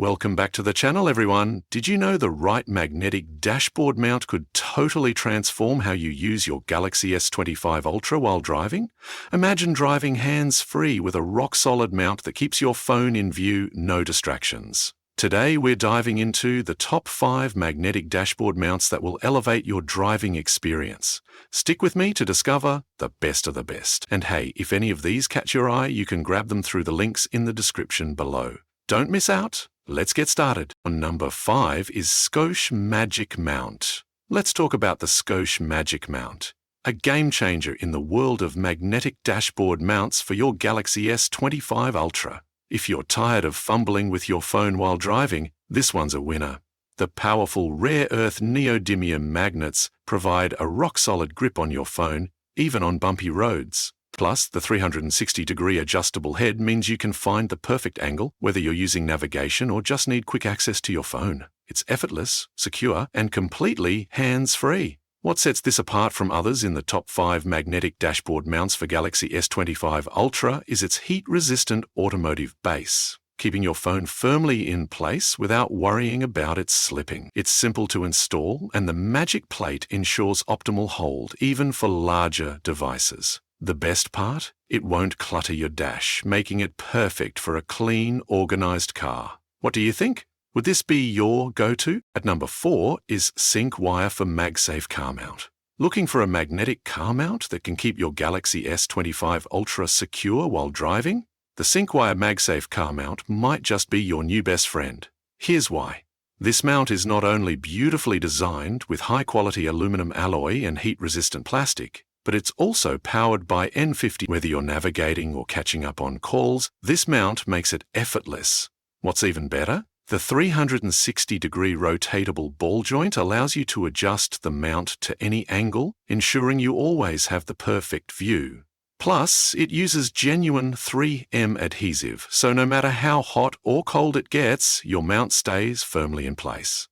Welcome back to the channel, everyone. Did you know the right magnetic dashboard mount could totally transform how you use your Galaxy S25 Ultra while driving? Imagine driving hands-free with a rock-solid mount that keeps your phone in view, no distractions. Today, we're diving into the top 5 magnetic dashboard mounts that will elevate your driving experience. Stick with me to discover the best of the best. And hey, if any of these catch your eye, you can grab them through the links in the description below. Don't miss out. Let's get started. On number 5 is Scosche MagicMount. Let's talk about the Scosche MagicMount, a game changer in the world of magnetic dashboard mounts for your Galaxy S25 Ultra. If you're tired of fumbling with your phone while driving, this one's a winner. The powerful rare earth neodymium magnets provide a rock-solid grip on your phone, even on bumpy roads. Plus, the 360-degree adjustable head means you can find the perfect angle, whether you're using navigation or just need quick access to your phone. It's effortless, secure, and completely hands-free. What sets this apart from others in the top 5 magnetic dashboard mounts for Galaxy S25 Ultra is its heat-resistant automotive base, keeping your phone firmly in place without worrying about it slipping. It's simple to install, and the Magic Plate ensures optimal hold, even for larger devices. The best part? It won't clutter your dash, making it perfect for a clean, organized car. What do you think? Would this be your go-to? At number 4 is SYNCWIRE for MagSafe car mount. Looking for a magnetic car mount that can keep your Galaxy S25 Ultra secure while driving? The SYNCWIRE MagSafe car mount might just be your new best friend. Here's why. This mount is not only beautifully designed with high-quality aluminum alloy and heat-resistant plastic, but it's also powered by N50. Whether you're navigating or catching up on calls, this mount makes it effortless. What's even better? The 360-degree rotatable ball joint allows you to adjust the mount to any angle, ensuring you always have the perfect view. Plus, it uses genuine 3M adhesive, so no matter how hot or cold it gets, your mount stays firmly in place.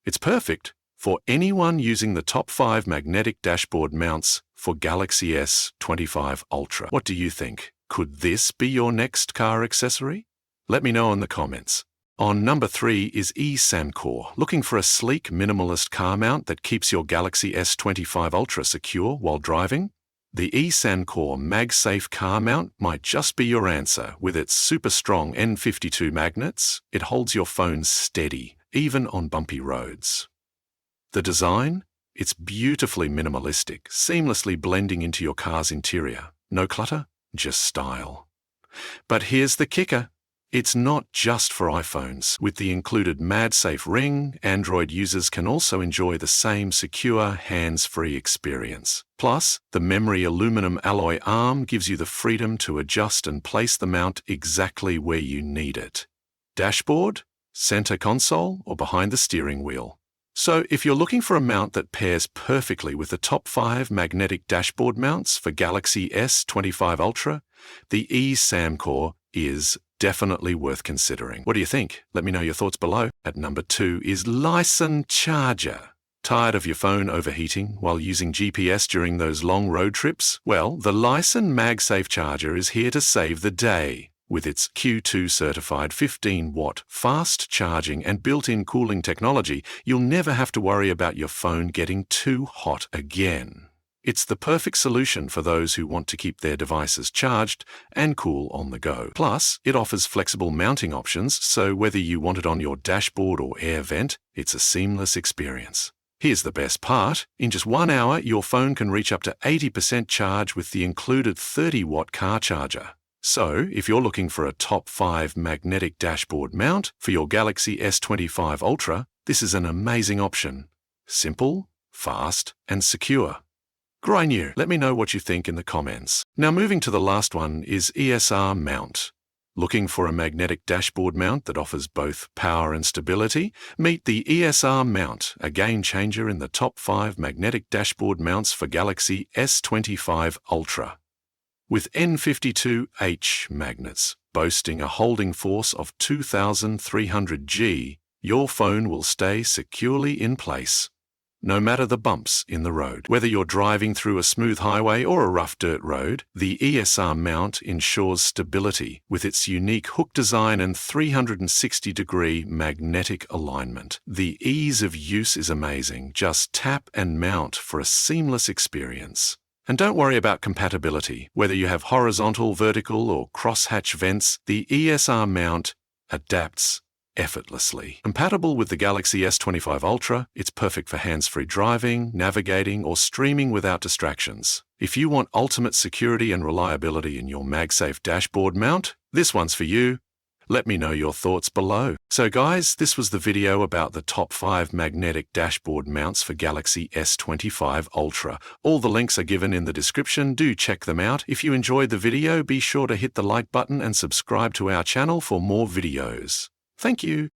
It's perfect for anyone using the top 5 magnetic dashboard mounts for Galaxy S25 Ultra. What do you think? Could this be your next car accessory? Let me know in the comments. On number 3 is eSamcore. Looking for a sleek, minimalist car mount that keeps your Galaxy S25 Ultra secure while driving? The eSamcore MagSafe car mount might just be your answer. With its super strong N52 magnets, it holds your phone steady, even on bumpy roads. The design? It's beautifully minimalistic, seamlessly blending into your car's interior. No clutter, just style. But here's the kicker. It's not just for iPhones. With the included MagSafe ring, Android users can also enjoy the same secure, hands-free experience. Plus, the memory aluminum alloy arm gives you the freedom to adjust and place the mount exactly where you need it. Dashboard, center console, or behind the steering wheel. So, if you're looking for a mount that pairs perfectly with the top 5 magnetic dashboard mounts for Galaxy S25 Ultra, the eSamcore is definitely worth considering. What do you think? Let me know your thoughts below. At number 2 is LISEN charger. Tired of your phone overheating while using GPS during those long road trips? Well, the LISEN MagSafe charger is here to save the day. With its Q2 certified 15-watt fast charging and built-in cooling technology, you'll never have to worry about your phone getting too hot again. It's the perfect solution for those who want to keep their devices charged and cool on the go. Plus, it offers flexible mounting options, so whether you want it on your dashboard or air vent, it's a seamless experience. Here's the best part. In just 1 hour, your phone can reach up to 80% charge with the included 30-watt car charger. So, if you're looking for a top 5 magnetic dashboard mount for your Galaxy S25 Ultra, this is an amazing option. Simple, fast, and secure. Great news. Let me know what you think in the comments. Now moving to the last one is ESR Mount. Looking for a magnetic dashboard mount that offers both power and stability? Meet the ESR Mount, a game changer in the top 5 magnetic dashboard mounts for Galaxy S25 Ultra. With N52H magnets, boasting a holding force of 2,300 G, your phone will stay securely in place. no matter the bumps in the road. Whether you're driving through a smooth highway or a rough dirt road, the ESR mount ensures stability with its unique hook design and 360-degree magnetic alignment. The ease of use is amazing. Just tap and mount for a seamless experience. And don't worry about compatibility. Whether you have horizontal, vertical, or crosshatch vents, the ESR mount adapts effortlessly. Compatible with the Galaxy S25 Ultra, it's perfect for hands-free driving, navigating, or streaming without distractions. If you want ultimate security and reliability in your MagSafe dashboard mount, this one's for you. Let me know your thoughts below. So guys, this was the video about the top 5 magnetic dashboard mounts for Galaxy S25 Ultra. All the links are given in the description. Do check them out. If you enjoyed the video, be sure to hit the like button and subscribe to our channel for more videos. Thank you.